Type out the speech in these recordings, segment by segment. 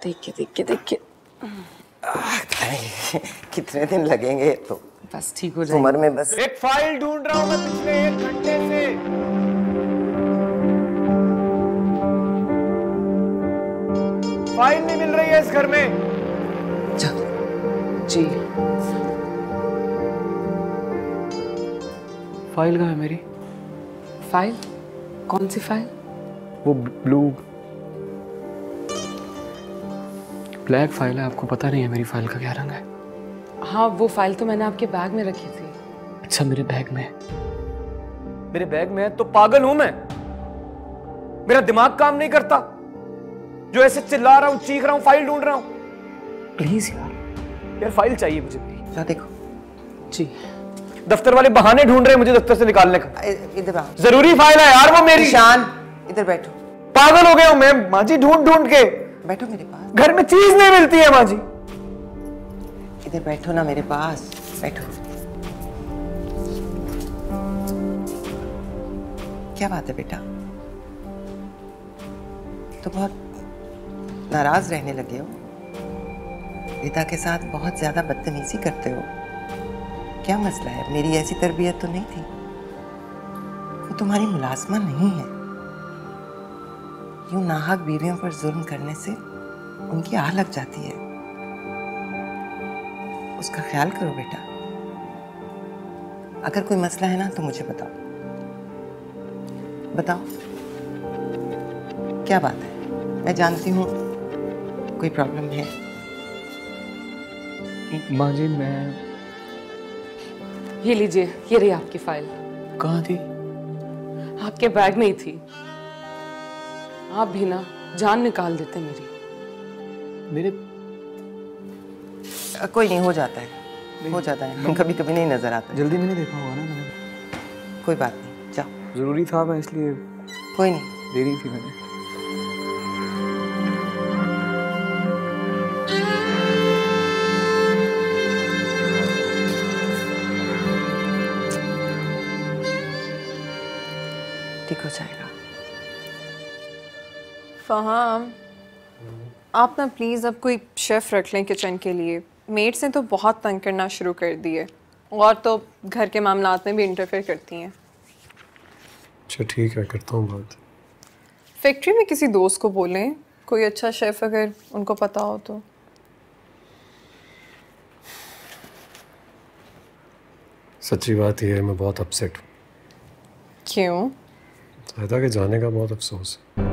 देख के कितने दिन लगेंगे तो बस ठीक हो जाएगा। उम्र में बस एक फाइल ढूंढ रहा हूं मैं पिछले 1 घंटे से। फाइल नहीं मिल रही है इस घर में। जी फाइल कहाँ है मेरी? फाइल? कौन सी फाइल? वो ब्लू ब्लैक फाइल है। आपको पता नहीं है मेरी फाइल का क्या रंग है? हाँ वो फाइल तो मैंने आपके बैग में रखी थी। अच्छा मेरे बैग में? मेरे बैग में है तो पागल हूं मैं? मेरा दिमाग काम नहीं करता जो ऐसे चिल्ला रहा हूं, चीख रहा हूं, फाइल ढूंढ रहा हूं? प्लीज यार फाइल चाहिए मुझे मेरी। क्या देखो जी दफ्तर वाले बहाने ढूंढ रहे हैं मुझे दफ्तर से निकालने का। इधर आओ। जरूरी फाइल है यार वो मेरी। ईशान इधर बैठो। पागल हो गया हूं मैं माँ जी, ढूंढ ढूंढ के। बैठो मेरे पास। घर में चीज नहीं मिलती है माँ जी। इधर बैठो ना मेरे पास, बैठो। क्या बात है बेटा? तो बहुत नाराज रहने लगे हो। पिता के साथ बहुत ज्यादा बदतमीजी करते हो। क्या मसला है? मेरी ऐसी तरबियत तो नहीं थी। वो तुम्हारी मुलाजमा नहीं है। यूं नाहक बीवियों पर जुल्म करने से उनकी आह लग जाती है। उसका ख्याल करो बेटा। अगर कोई मसला है ना तो मुझे बताओ। बताओ क्या बात है? मैं जानती हूँ कोई प्रॉब्लम है। माँ जी मैं ये लीजिए, ये रही आपकी फाइल। कहाँ थी? आपके बैग में ही थी। आप भी ना जान निकाल देते मेरी। मेरे कोई नहीं, हो जाता है, हो जाता है। कभी कभी नहीं नजर आता। जल्दी में नहीं देखा होगा ना मैंने। कोई बात नहीं, जाओ। जरूरी था मैं इसलिए कोई नहीं। दे रही थी मैंने। ठीक हो जाएगा। फहाम, आप ना प्लीज़ अब कोई शेफ़ रख लें किचन के लिए। मेड्स ने तो बहुत तंग करना शुरू कर दिए और तो घर के मामलात में भी इंटरफेयर करती हैं। अच्छा ठीक है, करता हूँ बात। फैक्ट्री में किसी दोस्त को बोलें, कोई अच्छा शेफ़ अगर उनको पता हो तो। सच्ची बात यह है, मैं बहुत अपसेट हूँ। क्यों? ज़ायदा के जाने का बहुत अफसोस है।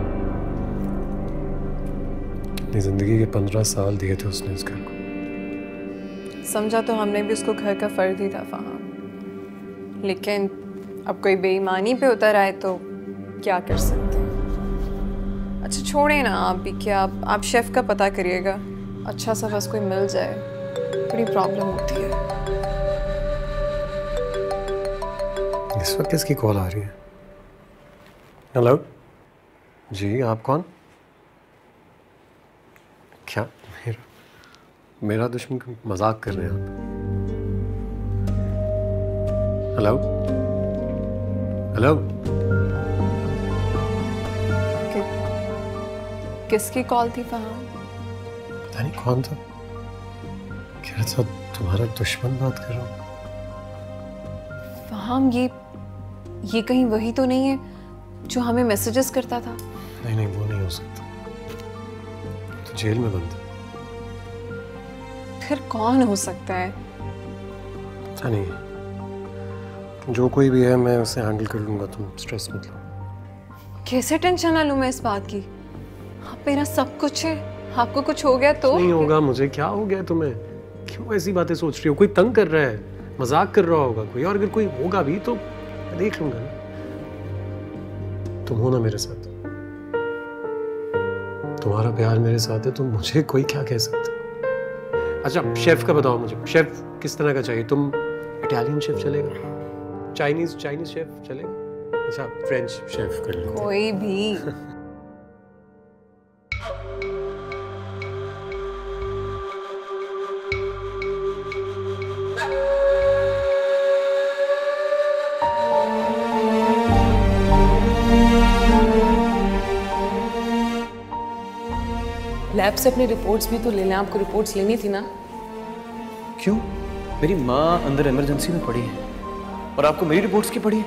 अपनी ज़िंदगी के 15 साल दिए थे उसने इस घर को। समझा तो हमने भी उसको घर का फ़र्द ही था फहाम, लेकिन अब कोई बेईमानी पे उतर आए तो क्या कर सकते हैं। अच्छा छोड़े ना आप भी, क्या आप शेफ़ का पता करिएगा। अच्छा सा बस कोई मिल जाए, बड़ी प्रॉब्लम होती है। इस वक्त किसकी कॉल आ रही है? हेलो जी, आप कौन? क्या मेरा दुश्मन? मजाक कर रहे हैं आप? हेलो हेलो किसकी कॉल थी फहाम? पता नहीं कौन था। कह रहा था तुम्हारा दुश्मन बात कर रहा हूँ। फहाम ये कहीं वही तो नहीं है जो हमें मैसेजेस करता था? नहीं नहीं, वो नहीं हो सकता। तो जेल में बंद है। फिर कौन हो सकता है? पता नहीं, जो कोई भी है मैं उसे हैंडल कर लूंगा, तुम स्ट्रेस मत लो। कैसे टेंशन ना लूं मैं इस बात की? आप मेरा सब कुछ है, आपको कुछ हो गया तो? नहीं होगा मुझे। क्या हो गया तुम्हें? क्यों ऐसी बातें सोच रही हो? कोई तंग कर रहा है, मजाक कर रहा होगा कोई, और अगर कोई होगा भी तो मैं देख लूंगा ना। तुम हो ना मेरे साथ, तुम्हारा प्यार मेरे साथ है, तो मुझे कोई क्या कह सकता है। अच्छा शेफ का बताओ मुझे, शेफ किस तरह का चाहिए? तुम इटालियन शेफ चलेगा? चाइनीज शेफ चलेगा? अच्छा फ्रेंच शेफ कर लो। कोई भी। लैब से अपनी रिपोर्ट्स भी तो ले लें, आपको रिपोर्ट्स लेनी थी ना। क्यों? मेरी माँ अंदर इमरजेंसी में पड़ी है और आपको मेरी रिपोर्ट्स की पड़ी है?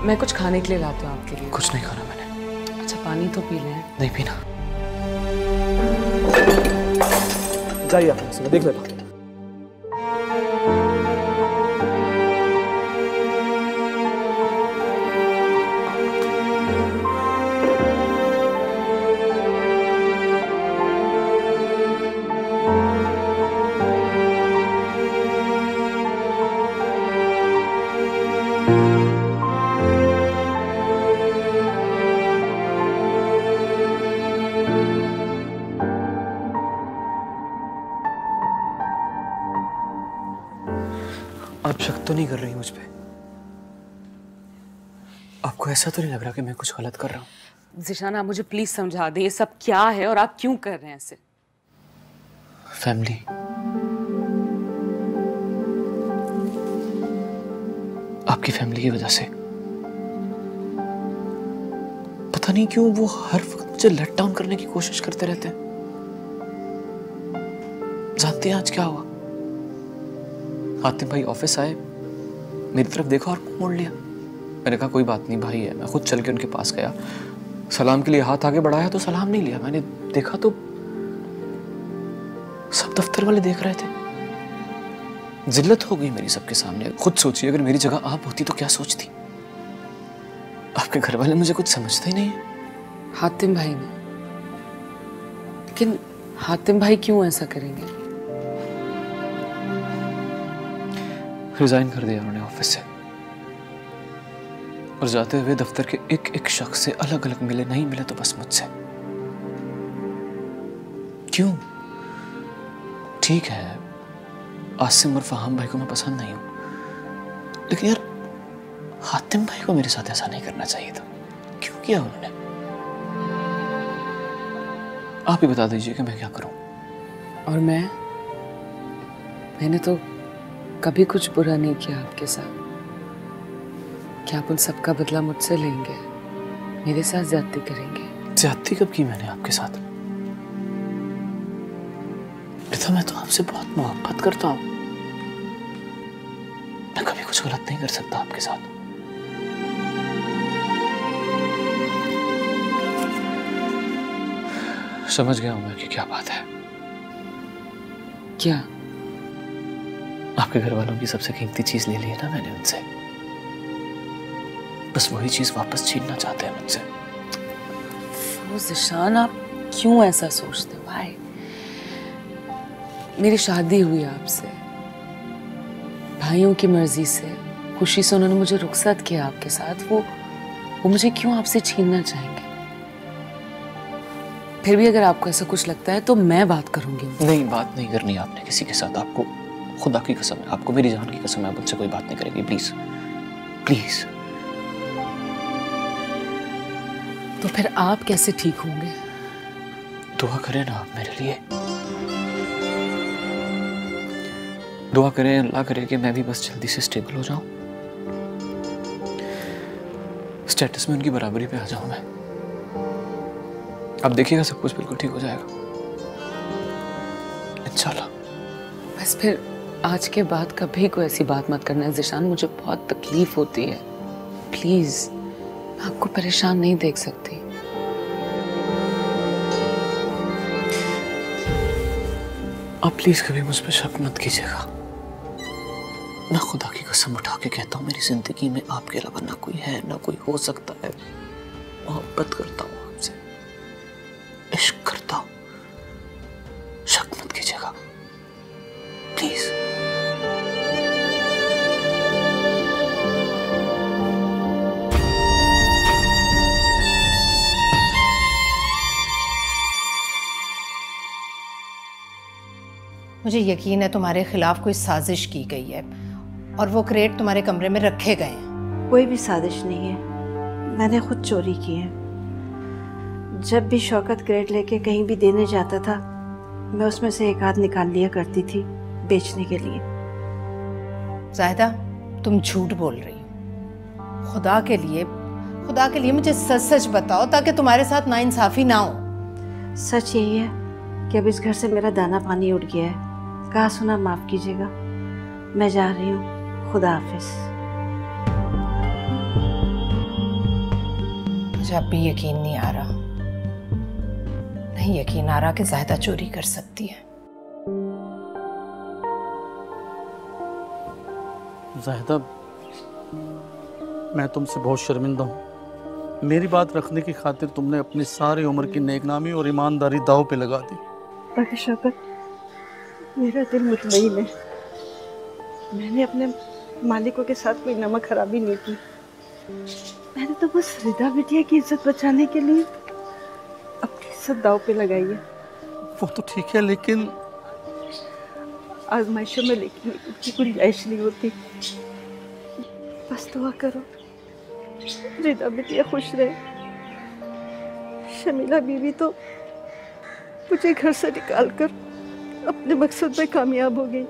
मैं कुछ खाने के लिए लाती हूँ आपके लिए। कुछ नहीं खाना मैंने। अच्छा पानी तो पी लें। नहीं पीना। जाइए आप, मैं देख लेता हूँ। आप शक तो नहीं कर रही मुझ पे? आपको ऐसा तो नहीं लग रहा कि मैं कुछ गलत कर रहा हूँ? ज़ीशान आप मुझे प्लीज समझा दें ये सब क्या है और आप क्यों कर रहे हैं ऐसे? फैमिली। आपकी फैमिली की वजह से। पता नहीं क्यों वो हर वक्त मुझे लेट डाउन करने की कोशिश करते रहते हैं। जानते हैं आज क्या हुआ? हातिम भाई ऑफिस आए, मेरी तरफ देखा और मुंह मोड़ लिया। मैंने कहा कोई बात नहीं भाई है। मैं खुद चल के उनके पास गया, सलाम के लिए हाथ आगे बढ़ाया तो सलाम नहीं लिया। मैंने देखा तो सब दफ्तर वाले देख रहे थे। जिल्लत हो गई मेरी सबके सामने। खुद सोचिए अगर मेरी जगह आप होती तो क्या सोचती? आपके घर वाले मुझे कुछ समझते ही नहीं है। हातिम भाई ने, लेकिन हातिम भाई क्यों ऐसा करेंगे? रिजाइन कर दिया उन्होंने ऑफिस से और जाते हुए दफ्तर के एक एक शख्स से अलग अलग मिले, नहीं मिले तो बस मुझसे। क्यों? ठीक है आसिम और फहाम भाई को मैं पसंद नहीं हूं, लेकिन यार हातिम भाई को मेरे साथ ऐसा नहीं करना चाहिए था। क्यों किया उन्होंने? आप ही बता दीजिए कि मैं क्या करूं। और मैंने तो कभी कुछ बुरा नहीं किया आपके साथ। क्या आप उन सबका बदला मुझसे लेंगे? मेरे साथ ज्यादती करेंगे? ज्यादती कब की मैंने आपके साथ? रिता मैं तो आपसे बहुत मोहब्बत करता हूं। मैं कभी कुछ गलत नहीं कर सकता आपके साथ। समझ गया हूं मैं कि क्या बात है। क्या? आपके घर वालों की सबसे कीमती चीज ले ली है ना मैंने उनसे। बस वही चीज वापस छीनना चाहते हैं मुझसे। ज़ीशान आप क्यों ऐसा सोचते हो भाई? मेरी शादी हुई आपसे, भाइयों की मर्जी से, खुशी से उन्होंने मुझे रुखसत किया आपके साथ। वो मुझे क्यों आपसे छीनना चाहेंगे? फिर भी अगर आपको ऐसा कुछ लगता है तो मैं बात करूंगी। नहीं, बात नहीं करनी आपने किसी के साथ। आपको खुदा की कसम है, आपको मेरी जान की कसम है, आप मुझसे कोई बात नहीं करेंगे। Please please. तो फिर आप कैसे ठीक होंगे? दुआ करें ना आप मेरे लिए। दुआ करें, अल्लाह करे कि मैं भी बस जल्दी से स्टेबल हो जाऊं, स्टेटस में उनकी बराबरी पे आ जाऊं मैं। आप देखिएगा सब कुछ बिल्कुल ठीक हो जाएगा इंशाल्लाह। बस फिर आज के बाद कभी कोई ऐसी बात मत करना ज़ीशान, मुझे बहुत तकलीफ होती है। प्लीज, मैं आपको परेशान नहीं देख सकती। आप प्लीज कभी मुझ पर शक मत कीजिएगा। मैं खुदा की कसम उठा के कहता हूँ मेरी जिंदगी में आपके अलावा ना कोई है, ना कोई हो सकता है। मोहब्बत करता हूँ आपसे, इश्क करता हूँ। शक मत कीजिएगा प्लीज। मुझे यकीन है तुम्हारे खिलाफ कोई साजिश की गई है और वो क्रेट तुम्हारे कमरे में रखे गए हैं। कोई भी साजिश नहीं है, मैंने खुद चोरी की है। जब भी शौकत क्रेट लेके कहीं भी देने जाता था, मैं उसमें से एक आध निकाल लिया करती थी बेचने के लिए। ज़ाहिदा, तुम झूठ बोल रही हो। खुदा के लिए मुझे सच सच बताओ ताकि तुम्हारे साथ नाइंसाफी ना हो। सच यही है कि अब इस घर से मेरा दाना पानी उड़ गया है। कहा सुना माफ कीजिएगा, मैं जा रही हूँ। खुदा हाफिज। मुझे अब भी यकीन नहीं आ रहा, नहीं यकीन आ रहा कि ज़ाहिदा चोरी कर सकती है। ज़ाहिदा, मैं तुमसे बहुत शर्मिंदा हूँ। मेरी बात रखने की खातिर तुमने अपनी सारी उम्र की नेकनामी और ईमानदारी दाव पे लगा दी। बाकी शौकत, मेरा दिल मुतमईन है। मैंने अपने मालिकों के साथ कोई नमक खराबी नहीं की। मैंने तो बस रिदा बिटिया की इज्जत बचाने के लिए अपनी इज्जत दाव पे लगाई है। वो तो ठीक है, लेकिन आजमाइशों में लेकिन की गुंजाइश नहीं होती। बस दुआ करो रिदा बिटिया खुश रहे। शमीला बीवी तो मुझे घर से निकालकर अपने मकसद में कामयाब हो गई।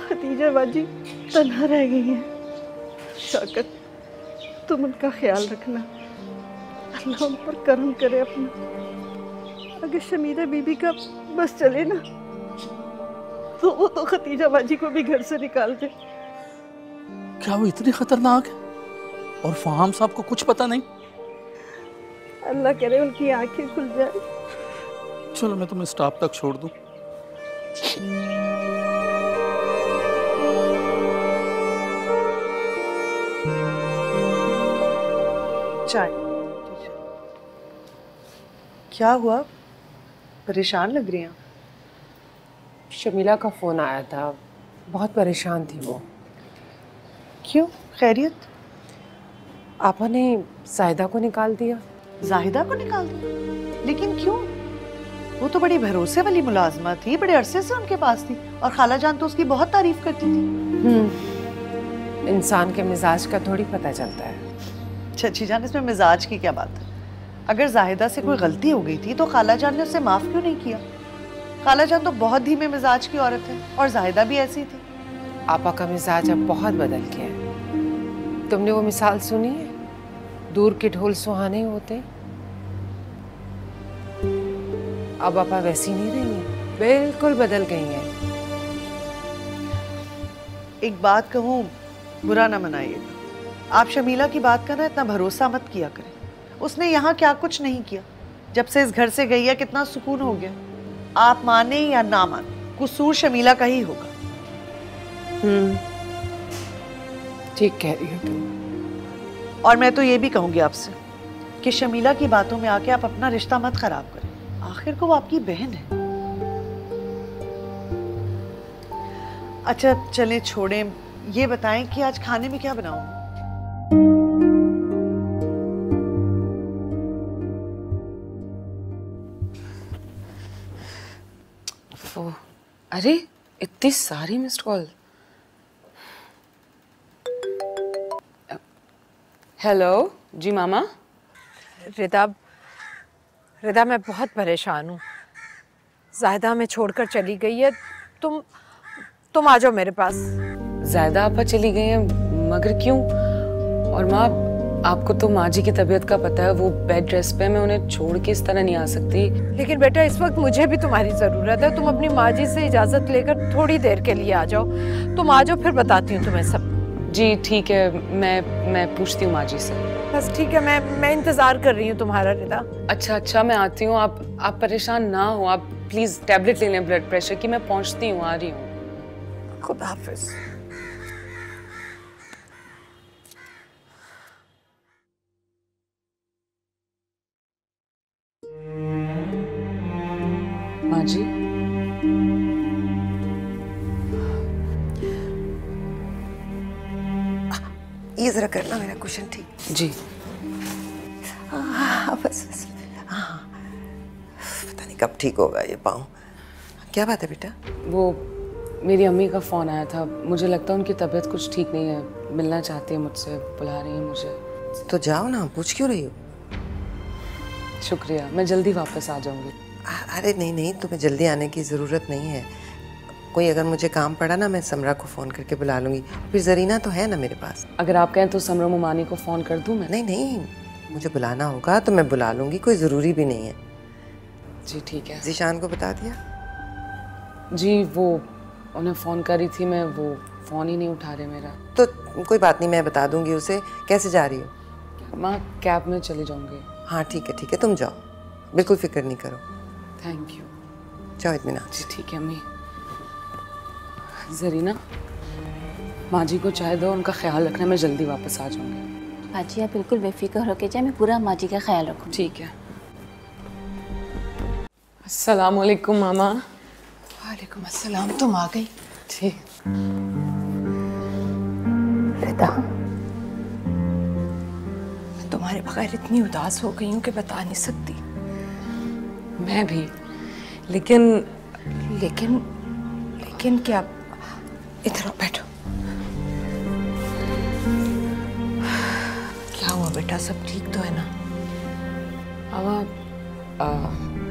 खदीजा बाजी तन्हा रह गई हैं। शौकत, तुम उनका ख्याल रखना। अल्लाह उन पर करम करे अपना। अगर शमीला बीबी का बस चले ना तो वो तो खदीजा बाजी को भी घर से निकाल दे। क्या वो इतनी खतरनाक है और फहाम साहब को कुछ पता नहीं? अल्लाह करे उनकी आंखें खुल जाए। चलो मैं तुम्हें स्टॉप तक छोड़ दूं। चाय। क्या हुआ, परेशान लग रही हैं? शमीला का फ़ोन आया था, बहुत परेशान थी वो। क्यों, खैरियत? आपा ने ज़ाहिदा को निकाल दिया। जाहिदा को निकाल दिया? लेकिन क्यों? वो तो बड़ी भरोसे वाली मुलाजमा थी, बड़े अरसे से उनके पास थी और खाला जान तो उसकी बहुत तारीफ करती थी। इंसान के मिजाज का थोड़ी पता चलता है। चाची जान, इसमें मिजाज की क्या बात है? अगर जाहिदा से कोई गलती हो गई थी तो खाला जान ने उसे माफ क्यों नहीं किया? खाला जान तो बहुत धीमे मिजाज की औरत है और जाहिदा भी ऐसी थी। आपा का मिजाज अब बहुत बदल गया है। तुमने वो मिसाल सुनी है, दूर के ढोल सुहाने होते। अब आपा वैसी नहीं रही है, बिल्कुल बदल गई है। एक बात कहूँ, बुरा ना मनाइएगा। आप शमीला की बात का ना इतना भरोसा मत किया करें। उसने यहाँ क्या कुछ नहीं किया। जब से इस घर से गई है कितना सुकून हो गया। आप माने या ना माने, कसूर शमीला का ही होगा। ठीक कह रही हो तुम। और मैं तो ये भी कहूंगी आपसे कि शमीला की बातों में आके आप अपना रिश्ता मत खराब करें। आखिर को वो आपकी बहन है। अच्छा चलें, छोड़ें। ये बताएं कि आज खाने में क्या बनाऊं? अरे इतनी सारी मिस्ड कॉल। हेलो जी मामा। रिदा, मैं बहुत परेशान हूँ। ज़ाहिदा हमें छोड़कर चली गई है। तुम आ जाओ मेरे पास। ज़ाहिदा आपा चली गई हैं, मगर क्यों? और माँ, आपको तो माँ जी की तबीयत का पता है, वो बेड रेस्ट पे। मैं उन्हें छोड़ के इस तरह नहीं आ सकती। लेकिन बेटा, इस वक्त मुझे भी तुम्हारी ज़रूरत है। तुम अपनी माँ जी से इजाज़त लेकर थोड़ी देर के लिए आ जाओ। तुम आ जाओ, फिर बताती हूँ तुम्हें सब। जी ठीक है, मैं पूछती हूँ माँ जी से। बस ठीक है, मैं इंतज़ार कर रही हूँ तुम्हारा रिदा। अच्छा मैं आती हूँ। आप परेशान ना हो। आप प्लीज़ टैबलेट ले लें ब्लड प्रेशर की। मैं पहुँचती हूँ, आ रही हूँ। खुदा हाफिज़। माँ जी, ये जरा करना मेरा कुशन ठीक। जी बस हाँ, पता नहीं कब ठीक होगा ये पाँव। क्या बात है बेटा? वो मेरी अम्मी का फ़ोन आया था। मुझे लगता है उनकी तबीयत कुछ ठीक नहीं है। मिलना चाहती है मुझसे, बुला रही है मुझे। तो जाओ ना, पूछ क्यों रही हो? शुक्रिया, मैं जल्दी वापस आ जाऊंगी। अरे नहीं, तुम्हें जल्दी आने की ज़रूरत नहीं है। कोई अगर मुझे काम पड़ा ना, मैं समरा को फ़ोन करके बुला लूँगी। फिर जरीना तो है ना मेरे पास। अगर आप कहें तो समरा मुमानी को फ़ोन कर दूँ मैं? नहीं, मुझे बुलाना होगा तो मैं बुला लूंगी, कोई ज़रूरी भी नहीं है। जी ठीक है। ज़ीशान को बता दिया? जी वो उन्हें फ़ोन करी थी मैं, वो फ़ोन ही नहीं उठा रहे मेरा। तो कोई बात नहीं, मैं बता दूंगी उसे। कैसे जा रही हो? माँ कैब में चले जाऊंगी। हाँ ठीक है, तुम जाओ, बिल्कुल फिक्र नहीं करो। Thank you. जाओ इत्मीनान। जी ठीक है अम्मी। ज़रीना, माँ जी को चाय दो, उनका ख्याल रखना, मैं जल्दी वापस आ जाऊंगी। बाजी आप बिल्कुल बेफिक्र होके जाए, मैं पूरा माँ जी का ख्याल रखूँ। ठीक है। अस्सलाम वालेकुम मामा। वालेकुम अस्सलाम, तुम आ गई? ठीक। रिदा, मैं तुम्हारे बगैर इतनी उदास हो गई हूँ कि बता नहीं सकती। मैं भी, लेकिन क्या? इधर आओ, बैठो। क्या हुआ बेटा, सब ठीक तो है ना? मामा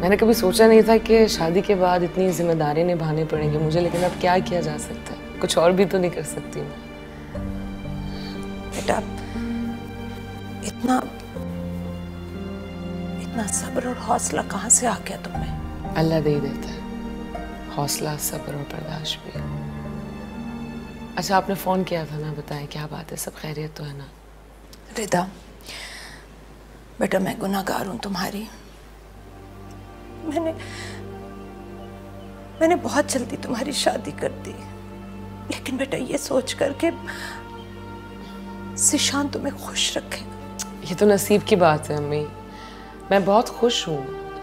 मैंने कभी सोचा नहीं था कि शादी के बाद इतनी जिम्मेदारी निभानी पड़ेंगी मुझे, लेकिन अब क्या किया जा सकता है, कुछ और भी तो नहीं कर सकती मैं। बेटा इतना सब्र और हौसला कहाँ से आ गया तुम्हें? अल्लाह दे ही देता है हौसला, सब्र और बर्दाश्त भी। अच्छा आपने फ़ोन किया था ना, बताएं क्या बात है, सब खैरियत तो है ना? रिदा बेटा, मैं गुनाहगार हूँ तुम्हारी। मैंने बहुत जल्दी तुम्हारी शादी कर दी, लेकिन बेटा ये सोच कर के ज़ीशान तुम्हें खुश रखेगा। ये तो नसीब की बात है अम्मी, मैं बहुत खुश हूँ,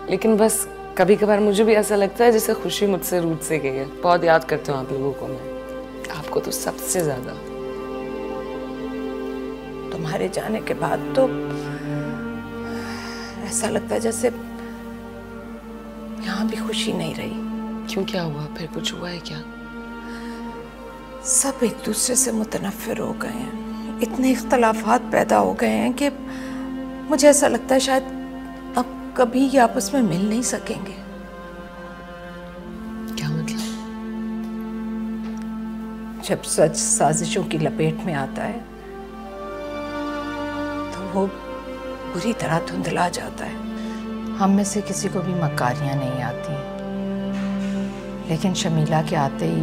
लेकिन बस कभी कभार मुझे भी ऐसा लगता है जैसे खुशी मुझसे रूठ से गई है। बहुत याद करती हूँ आप लोगों को मैं, आपको तो सबसे ज्यादा। तुम्हारे जाने के बाद तो ऐसा लगता है जैसे यहाँ भी खुशी नहीं रही। क्यों, क्या हुआ फिर, कुछ हुआ है क्या? सब एक दूसरे से मुतनफ़िर हो गए हैं, इतने इख्तलाफात पैदा हो गए हैं कि मुझे ऐसा लगता है शायद अब कभी ये आपस में मिल नहीं सकेंगे। क्या मतलब? जब सच साजिशों की लपेट में आता है तो वो बुरी तरह धुंधला जाता है। हम में से किसी को भी मकारियां नहीं आती, लेकिन शमीला के आते ही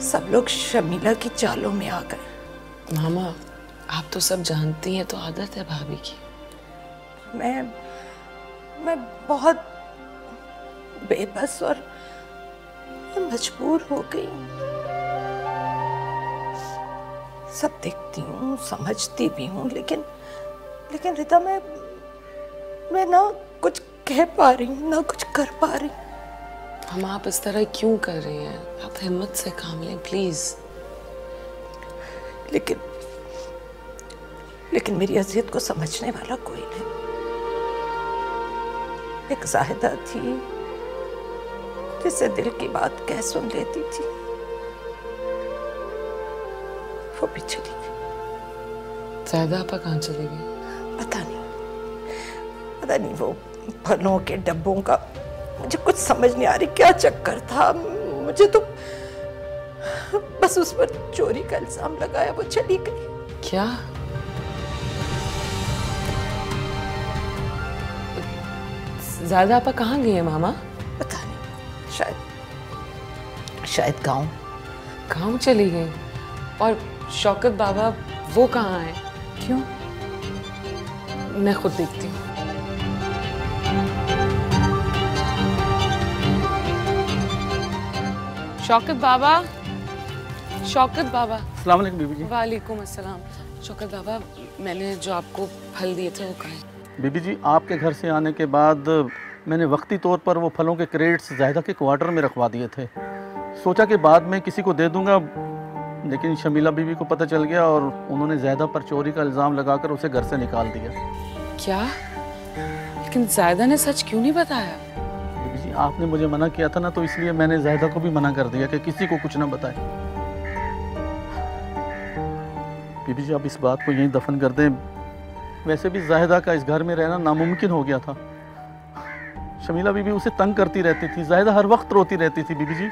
सब लोग शमीला की चालों में आ गए। मामा आप तो सब जानती हैं, तो आदत है भाभी की। मैं बहुत बेबस और मजबूर हो गई। सब देखती हूँ, समझती भी हूँ, लेकिन रिता मैं ना कुछ कह पा रही हूँ, ना कुछ कर पा रही। हम आप इस तरह क्यों कर रही हैं? आप हिम्मत से काम लें प्लीज। लेकिन मेरी अज़ियत को समझने वाला कोई नहीं। एक ज़ाहिदा थी जिसे दिल की बात कह सुन लेती थी, वो भी चली गई। ज़ाहिदा आपा कहाँ चली गई? पता नहीं वो फलों के डब्बों का मुझे कुछ समझ नहीं आ रही क्या चक्कर था। मुझे तो बस उस पर चोरी का इल्जाम लगाया, वो चली गई। क्या? ज़ाहिदा आपा कहाँ गई है मामा? पता नहीं, शायद गांव चली गई। और शौकत बाबा वो कहाँ है? क्यों? मैं खुद देखती हूँ। शौकत बाबा। अस्सलाम वालेकुम बीबी जी। वालेकुम अस्सलाम। शौकत बाबा, मैंने जो आपको फल दिए थे वो कहाँ हैं? बीबी जी आपके घर से आने के बाद मैंने वक्ती तौर पर वो फलों के क्रेट्स ज़ाहिदा के क्वार्टर में रखवा दिए थे। सोचा कि बाद में किसी को दे दूंगा, लेकिन शमीला बीबी को पता चल गया और उन्होंने ज़ाहिदा पर चोरी का इल्ज़ाम लगाकर उसे घर से निकाल दिया। क्या? लेकिन ज़ाहिदा ने सच क्यों नहीं बताया? बीबी जी आपने मुझे मना किया था ना, तो इसलिए मैंने ज़ाहिदा को भी मना कर दिया कि किसी को कुछ ना बताए। बीबी जी आप इस बात को यहीं दफन कर दें। वैसे भी ज़ाहिदा का इस घर में रहना नामुमकिन हो गया था। शमीला बीबी उसे तंग करती रहती थी, ज़ाहिदा हर वक्त रोती रहती थी। बीबी जी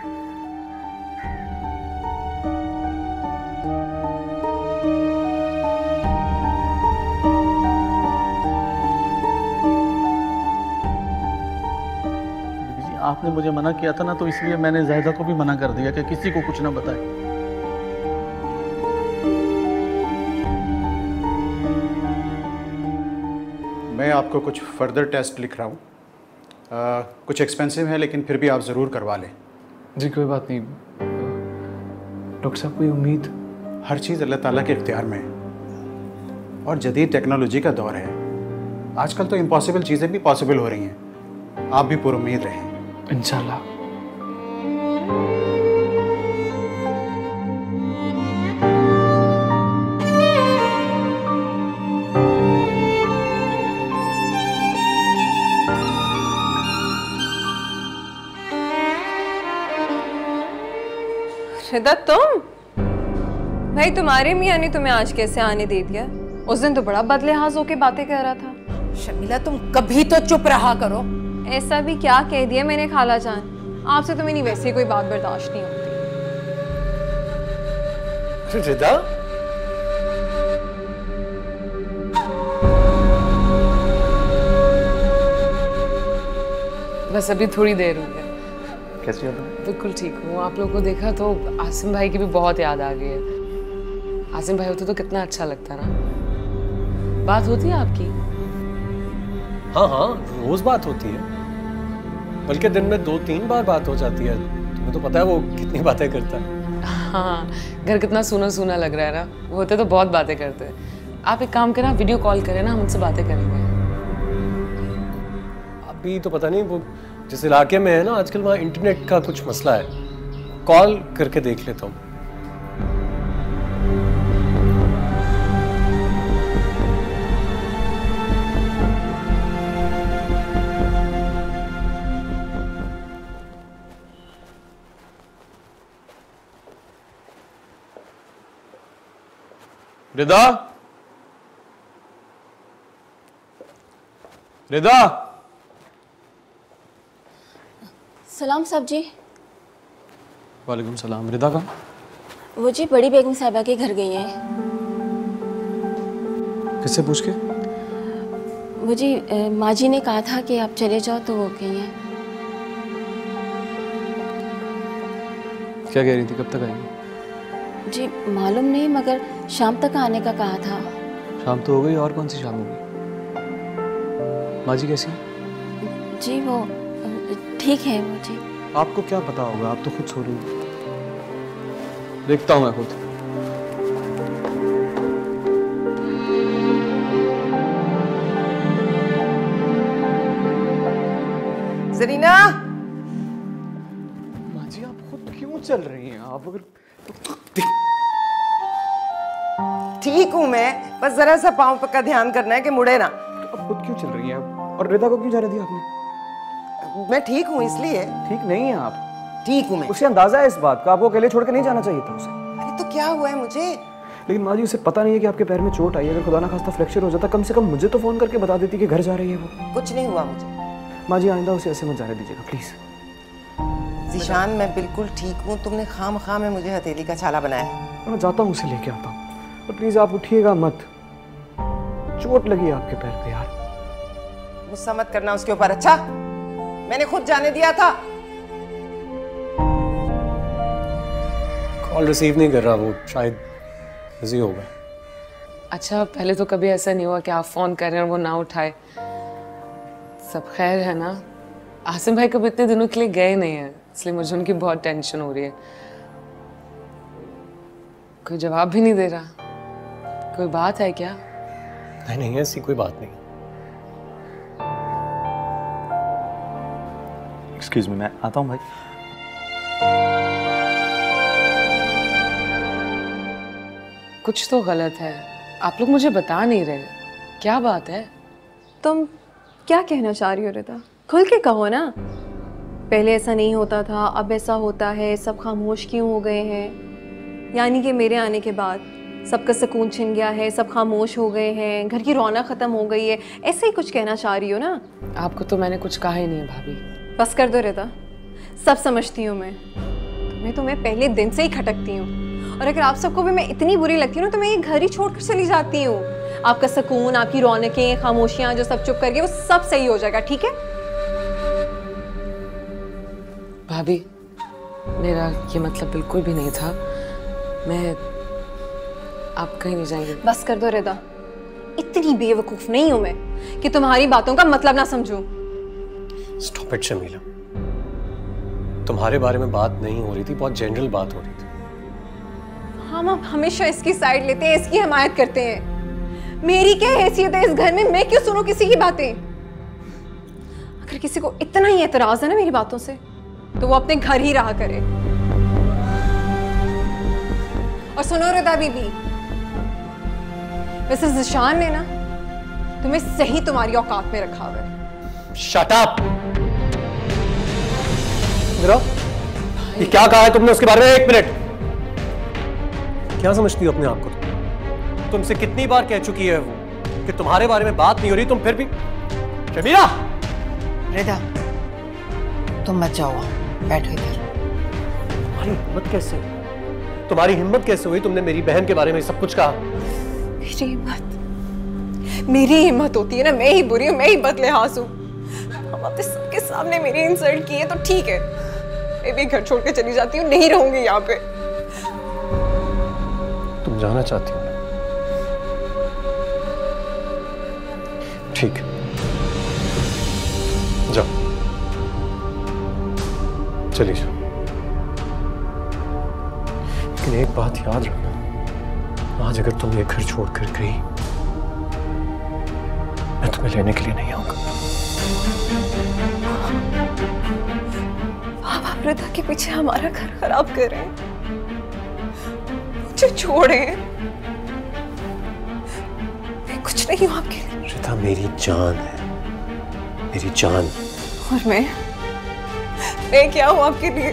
आपने मुझे मना किया था ना, तो इसलिए मैंने ज़ाहिदा को भी मना कर दिया कि किसी को कुछ ना बताए। मैं आपको कुछ फर्दर टेस्ट लिख रहा हूँ। कुछ एक्सपेंसिव है, लेकिन फिर भी आप ज़रूर करवा लें। जी कोई बात नहीं डॉक्टर साहब, कोई उम्मीद? हर चीज़ अल्लाह ताला के इख्तियार में है और जदीद टेक्नोलॉजी का दौर है। आजकल तो इम्पॉसिबल चीज़ें भी पॉसिबल हो रही हैं। आप भी पुरुम्मीद रहें इंशाल्लाह। रिदा, तुम? भाई तुम्हारे मियाँ ने तुम्हें आज कैसे आने दे दिया? उस दिन तो बड़ा बदलिहाज होके बातें कर रहा था। शमीला तुम कभी तो चुप रहा करो। ऐसा भी क्या कह दिया मैंने खाला जान? आपसे तो मेरी वैसे ही कोई बात बर्दाश्त नहीं होती। रिदा, बस अभी थोड़ी देर हुई है। कैसी हो? बिल्कुल ठीक हूँ। आप लोगों को देखा तो आसिम भाई की भी बहुत याद आ गई है। आसिम भाई होते तो कितना अच्छा लगता ना। बात होती है आपकी? हाँ हाँ, रोज बात होती है, बल्कि दिन में 2-3 बार बात हो जाती है। तुम्हें तो पता है वो कितनी बातें करता है। हाँ, घर कितना सूना सूना लग रहा है ना। वो होते तो बहुत बातें करते हैं। आप एक काम करें, वीडियो कॉल करें ना, हम उनसे बातें करेंगे। अभी तो पता नहीं, वो जिस इलाके में है ना आजकल, वहाँ इंटरनेट का कुछ मसला है। कॉल करके देख लेता हूँ। रिदा, रिदा। सलाम साहब जी। वालेकुम सलाम। रिदा का? वो जी बड़ी बेगम साहिबा के घर गई हैं। किससे पूछ के? वो जी माँ जी ने कहा था कि आप चले जाओ, तो वो गई हैं। क्या कह रही थी, कब तक आएंगी? जी मालूम नहीं, मगर शाम तक आने का कहा था। शाम तो हो गई, और कौन सी शाम होगी? माँ जी कैसी है? जी वो ठीक है वो जी। आपको क्या पता होगा, आप तो खुद सो रही हैं। देखता हूँ मैं खुद। जरीना। माँ जी आप खुद क्यों चल रही हैं? आप अगर ठीक हूँ मैं, बस जरा सा पाँव का ध्यान करना है कि मुड़े ना। तो अब खुद क्यों चल रही हैं? और रिदा को क्यों जाने दिया आपने? मैं ठीक हूँ इसलिए। ठीक नहीं है आप? ठीक हूँ मैं। उसे अंदाजा है इस बात का, आपको अकेले छोड़ के नहीं जाना चाहिए था उसे। अरे तो क्या हुआ है मुझे? लेकिन माँ जी उसे पता नहीं है कि आपके पैर में चोट आई है। अगर खुदा ना खास्ता फ्रैक्चर हो जाता, कम से कम मुझे तो फोन करके बता देती कि घर जा रही है वो। कुछ नहीं हुआ मुझे। माँ जी आइंदा उसे ऐसे मत जाने दीजिएगा प्लीज। ज़ीशान मैं बिल्कुल ठीक हूँ। तुमने खामखा में मुझे हथेली का छाला बनाया है। मैं जाता हूँ, उसे लेके आता हूँ, और प्लीज आप उठिएगा मत। चोट लगी आपके पैर पे यार। गुस्सा मत करना उसके ऊपर, अच्छा? मैंने खुद जाने दिया था। कॉल रिसीव नहीं कर रहा, वो शायद बिजी होगा। अच्छा, पहले तो कभी ऐसा नहीं हुआ कि आप फोन कर रहे हैं और वो ना उठाए। सब खैर है ना? आसिम भाई कभी इतने दिनों के लिए गए नहीं है, इसलिए मुझे उनकी बहुत टेंशन हो रही है। कोई जवाब भी नहीं दे रहा। कोई बात है क्या? नहीं नहीं, ऐसी कोई बात नहीं। एक्सक्यूज मी, मैं आता हूँ भाई। कुछ तो गलत है। आप लोग मुझे बता नहीं रहे, क्या बात है? तुम क्या कहना चाह रही हो रिदा? खुल के कहो ना। पहले ऐसा नहीं होता था, अब ऐसा होता है, सब खामोश क्यों हो गए हैं? यानी कि मेरे आने के बाद सबका सुकून छिन गया है, सब खामोश हो गए हैं, घर की रौनक ख़त्म हो गई है, ऐसे ही कुछ कहना चाह रही हो ना? आपको तो मैंने कुछ कहा ही नहीं है भाभी। बस कर दो रिदा, सब समझती हूँ मैं। तुम्हें पहले दिन से ही खटकती हूँ, और अगर आप सबको भी मैं इतनी बुरी लगती हूँ ना, तो मैं ये घर ही छोड़कर चली जाती हूँ। आपका सुकून, आपकी रौनकें, खामोशियाँ जो सब चुप कर गई, वो सब सही हो जाएगा, ठीक है? भाभी, मेरा ये मतलब बिल्कुल भी नहीं था। आप कहीं नहीं जाएंगे? बस कर दो रिदा, इतनी बेवकूफ नहीं हूं मैं कि तुम्हारी बातों का मतलब ना समझूं। स्टॉप इट शमीला, तुम्हारे बारे में बात नहीं हो रही थी, बहुत जनरल बात हो रही थी। हम अब हमेशा इसकी साइड लेते हैं, इसकी हिमायत करते हैं। मेरी क्या हैसियत है इस घर में? मैं क्यों सुनूं किसी की बातें? अगर किसी को इतना ही एतराज है ना मेरी बातों से, तो वो अपने घर ही रहा करे। और सुनो रिदा बीबी, वैसे ज़िशान ने ना तुम्हें सही तुम्हारी औकात में रखा हुआ है। Shut up! ये क्या कहा है तुमने उसके बारे में? 1 मिनट। क्या समझती हो अपने आप को? तुमसे कितनी बार कह चुकी है वो कि तुम्हारे बारे में बात नहीं हो रही, तुम फिर भी। शमीला! रिदा, तुम मत जाओ, बैठो इधर। तुम्हारी हिम्मत कैसे हुई? तुमने मेरी बहन के बारे में सब कुछ कहा। मेरी हिम्मत होती है ना, मैं ही बुरी हूँ, मैं ही बदलिहाज हूँ। हम अपने सबके सामने मेरी इंसल्ट की है तो ठीक है, मैं भी घर छोड़ के चली जाती हूँ, नहीं रहूंगी यहाँ पे। तुम जाना चाहती हो? ठीक, जाओ, चली जाओ। लेकिन एक बात याद रखना, आज अगर तुम ये घर छोड़कर गई, मैं तुम्हें लेने के लिए नहीं आऊंगा। आप रिदा के पीछे हमारा घर खराब कर रहे हैं, मुझे छोड़े। मैं कुछ नहीं हूं आपके लिए। रिदा मेरी जान है, मेरी जान। और मैं क्या हूं आपके लिए?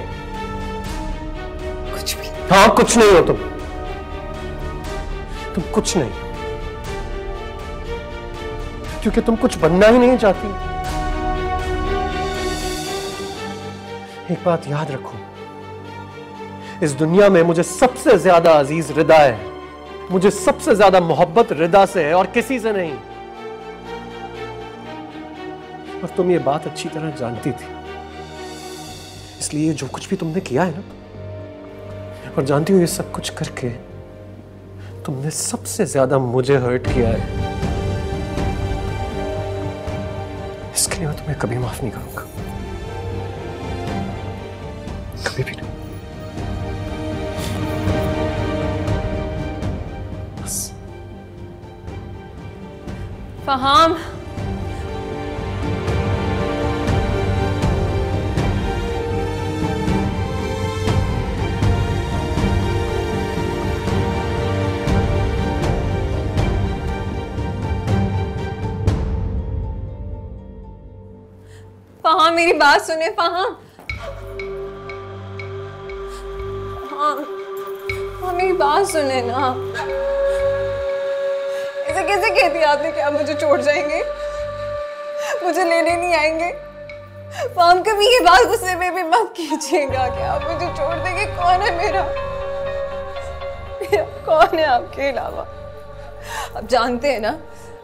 कुछ भी। हाँ, कुछ नहीं हो तुम कुछ नहीं, क्योंकि तुम कुछ बनना ही नहीं चाहती। एक बात याद रखो, इस दुनिया में मुझे सबसे ज्यादा अजीज रिदा है, मुझे सबसे ज्यादा मोहब्बत रिदा से है और किसी से नहीं। और तुम ये बात अच्छी तरह जानती थी, इसलिए जो कुछ भी तुमने किया है ना, और जानती हो ये सब कुछ करके तुमने सबसे ज्यादा मुझे हर्ट किया है। इसके लिए मैं तुम्हें कभी माफ नहीं करूंगा, कभी भी नहीं। बस। फहाम, फहाम मेरी बात सुने। फहाम, हाँ मेरी बात सुने ना। ऐसे कैसे कहती आपने कि आप मुझे छोड़ जाएंगे, मुझे लेने नहीं आएंगे? फहाम कभी ये बात गुस्से में भी मत कीजिएगा कि आप मुझे छोड़ देंगे। कौन है मेरा कौन है आपके अलावा? अब जानते हैं ना,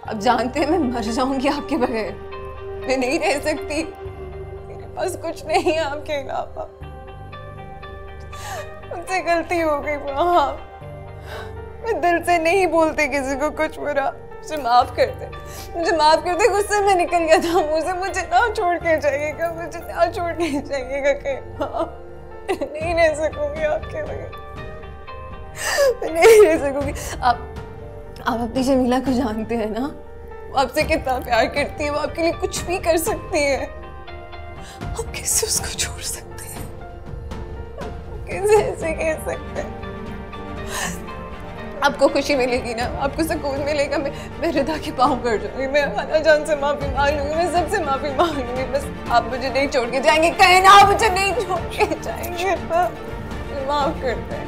अब जानते हैं मैं मर जाऊंगी आपके बगैर, मैं नहीं रह सकती। मेरे पास कुछ नहीं है आपके अलावा। मुझसे गलती हो गई वहाँ, मैं दिल से नहीं बोलती किसी को कुछ बुरा। मुझे माफ कर दे, मुझे माफ कर दे, गुस्से में निकल गया था मुझसे। मुझे ना छोड़ के जाइएगा, मुझे ना छोड़ के जाइएगा कहीं। नहीं रह सकूंगी आपके बगैर, मैं नहीं रह सकूंगी। आप अपनी जमीला को जानते हैं ना, वो आपसे कितना प्यार करती है, वो आपके लिए कुछ भी कर सकती है। आप कैसे उसको छोड़ सकते हैं? कैसे ऐसे कह सकते हैं? आपको खुशी मिलेगी ना, आपको सुकून मिलेगा। मैं रिदा के पाँव पड़ जाऊंगी, मैं खाला जान से माफी मांग लूंगी, मैं सबसे माफी मांग लूंगी। बस आप मुझे नहीं छोड़ के जाएंगे, कहीं ना मुझे नहीं छोड़ के जाएंगे। माफ कर दें।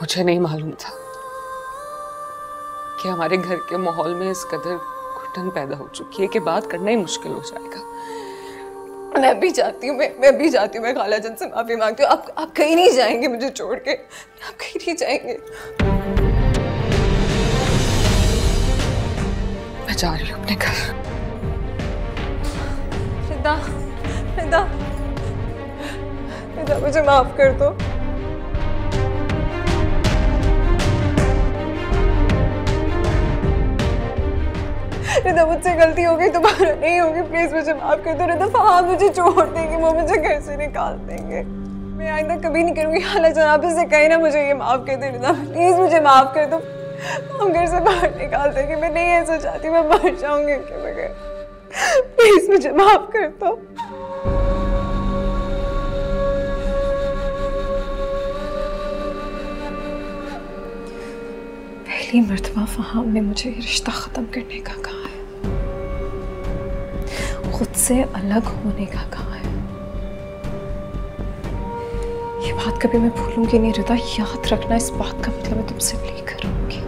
मुझे नहीं मालूम था कि हमारे घर के माहौल में इस कदर घुटन पैदा हो चुकी है कि बात करना ही मुश्किल हो जाएगा। मैं भी जाती हूँ, मैं भी जाती हूँ, मैं खाला जान से माफी मांगती हूँ। आप कहीं नहीं जाएंगे मुझे छोड़ के, आप कहीं नहीं जाएंगे। मैं जा रही हूँ अपने घर। रिदा, रिदा, रिदा मुझे माफ कर दो। रिदा मुझसे गलती हो गई, दोबारा नहीं होगी, प्लीज मुझे माफ कर दो। रिदा फहाम मुझे छोड़ देंगे, वो मुझे घर से निकाल देंगे। मैं आइंदा कभी नहीं करूँगी। खाला जनाब से कहीं ना मुझे ये माफ कर दे रिदा, प्लीज मुझे माफ कर दो। हम घर से बाहर निकाल देंगे, मैं नहीं ऐसा चाहती, मैं मर जाऊंगी इनके बगैर। प्लीज मुझे माफ कर दो। पहली मर्तबा फहाम ने मुझे ये रिश्ता खत्म करने का कहा है, खुद से अलग होने का कहा है। ये बात कभी मैं भूलूंगी नहीं रिदा, याद रखना। इस बात का मतलब मैं तुमसे लेकर रहूंगी।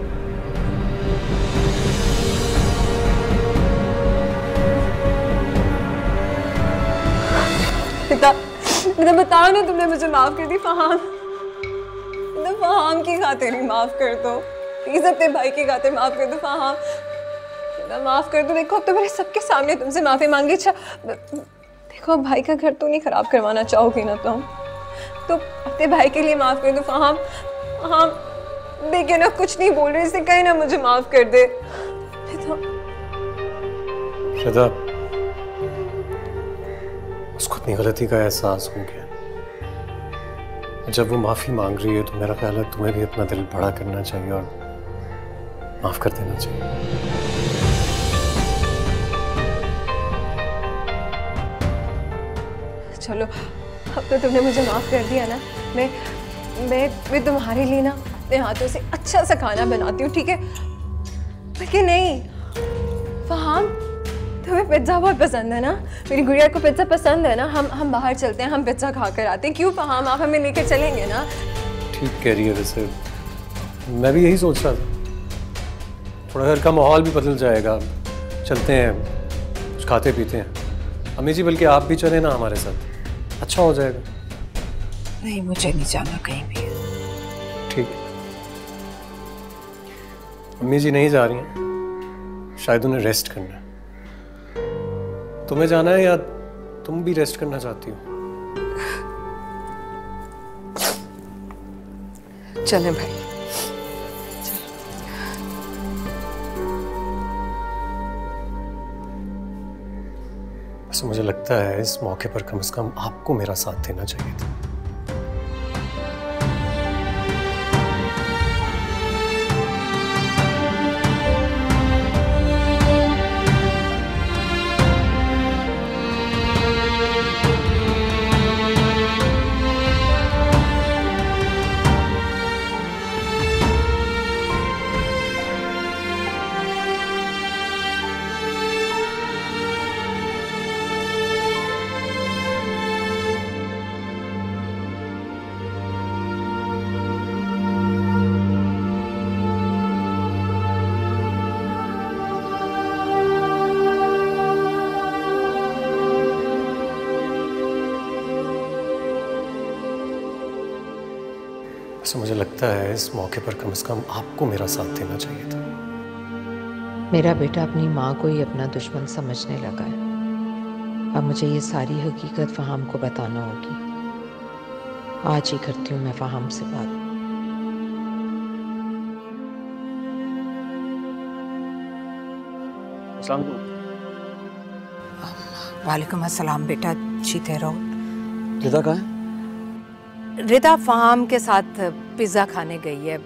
रिदा बताओ ना, तुमने मुझे माफ कर दी। फहाम, रिदा फहाम की खातिर ही माफ कर दो प्लीज, अपने भाई की खातिर माफ कर दो। फहाम रिदा माफ कर दो। देखो अब तो मेरे सबके सामने तुमसे माफी मांगी। अच्छा देखो, भाई का घर तो नहीं खराब करवाना चाहोगी ना तुम, तो अपने भाई के लिए माफ कर दो। फहाम हाँ देखिए ना, कुछ नहीं बोल रहे, इसे कहीं ना मुझे माफ कर दे। श्रद्धा, उसको अपनी गलती का एहसास हो गया। जब वो माफी मांग रही है तो मेरा ख्याल है तुम्हें भी अपना दिल बड़ा करना चाहिए और माफ कर देना चाहिए। चलो अब तो तुमने मुझे माफ कर दिया ना, मैं तुम्हारे लिए ना अपने हाथों से अच्छा सा खाना बनाती हूँ, ठीक है? लेकिन नहीं फहाम, तुम्हें पिज्ज़ा बहुत पसंद है ना, मेरी गुड़िया को पिज्ज़ा पसंद है ना, हम बाहर चलते हैं, हम पिज्ज़ा खा कर आते हैं। क्यों फहाम, आप हमें लेकर चलेंगे ना? ठीक कह रही है, वैसे मैं भी यही सोच रहा था, थोड़ा घर का माहौल भी बदल जाएगा, चलते हैं कुछ खाते पीते हैं। अम्मी जी बल्कि आप भी चले ना हमारे साथ, अच्छा हो जाएगा। नहीं, मुझे नहीं जाना कहीं भी। ठीक है, अम्मी जी नहीं जा रही हैं, शायद उन्हें रेस्ट करना है। तुम्हें जाना है या तुम भी रेस्ट करना चाहती हो? चलें भाई। वैसे मुझे लगता है इस मौके पर कम से कम आपको मेरा साथ देना चाहिए था। तो मुझे लगता है इस मौके पर कम से कम आपको मेरा साथ देना चाहिए था। मेरा बेटा अपनी माँ को ही अपना दुश्मन समझने लगा है। अब मुझे ये सारी हकीकत फहाम को बताना होगी। आज ही करती हूँ मैं फहाम से बात। वालेकुम अस्सलाम बेटा, जीते रहो। रिदा कहाँ है? रिदा फहाम के साथ पिज़्ज़ा खाने गई है।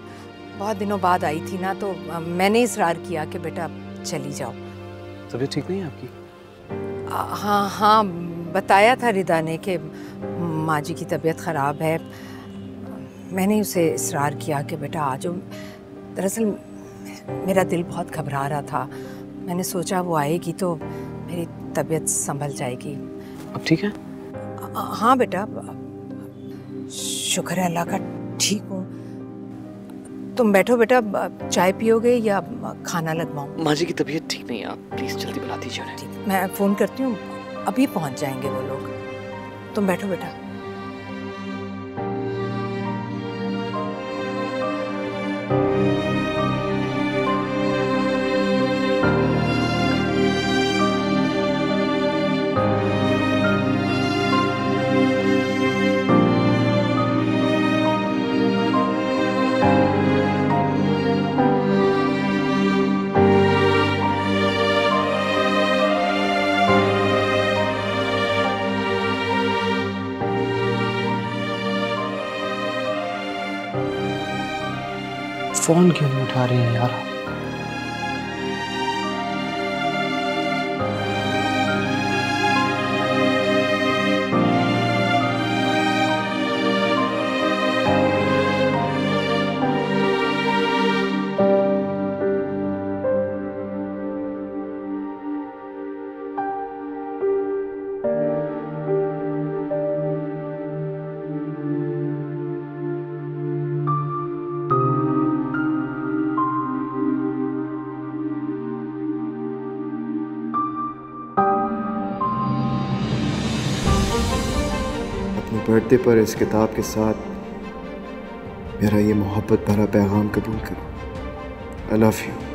बहुत दिनों बाद आई थी ना, तो मैंने इसरार किया कि बेटा चली जाओ। तबीयत ठीक नहीं है आपकी? हाँ हाँ, बताया था रिदा ने कि माँ जी की तबीयत ख़राब है। मैंने उसे इसरार किया कि बेटा आ जाओ। दरअसल मेरा दिल बहुत घबरा रहा था, मैंने सोचा वो आएगी तो मेरी तबीयत संभल जाएगी। अब ठीक है? हाँ बेटा, शुक्र है अल्लाह का, ठीक हूँ। तुम बैठो बेटा, चाय पियोगे या खाना लगवाऊँ? माँ जी की तबीयत ठीक नहीं है, आप प्लीज़ जल्दी बना दीजिए उन्हें। मैं फ़ोन करती हूँ, अभी पहुँच जाएंगे वो लोग। तुम बैठो बेटा। फोन क्यों नहीं उठा रही है यार? बर्थडे पर इस किताब के साथ मेरा ये मोहब्बत भरा पैगाम कबूल करो। I love you.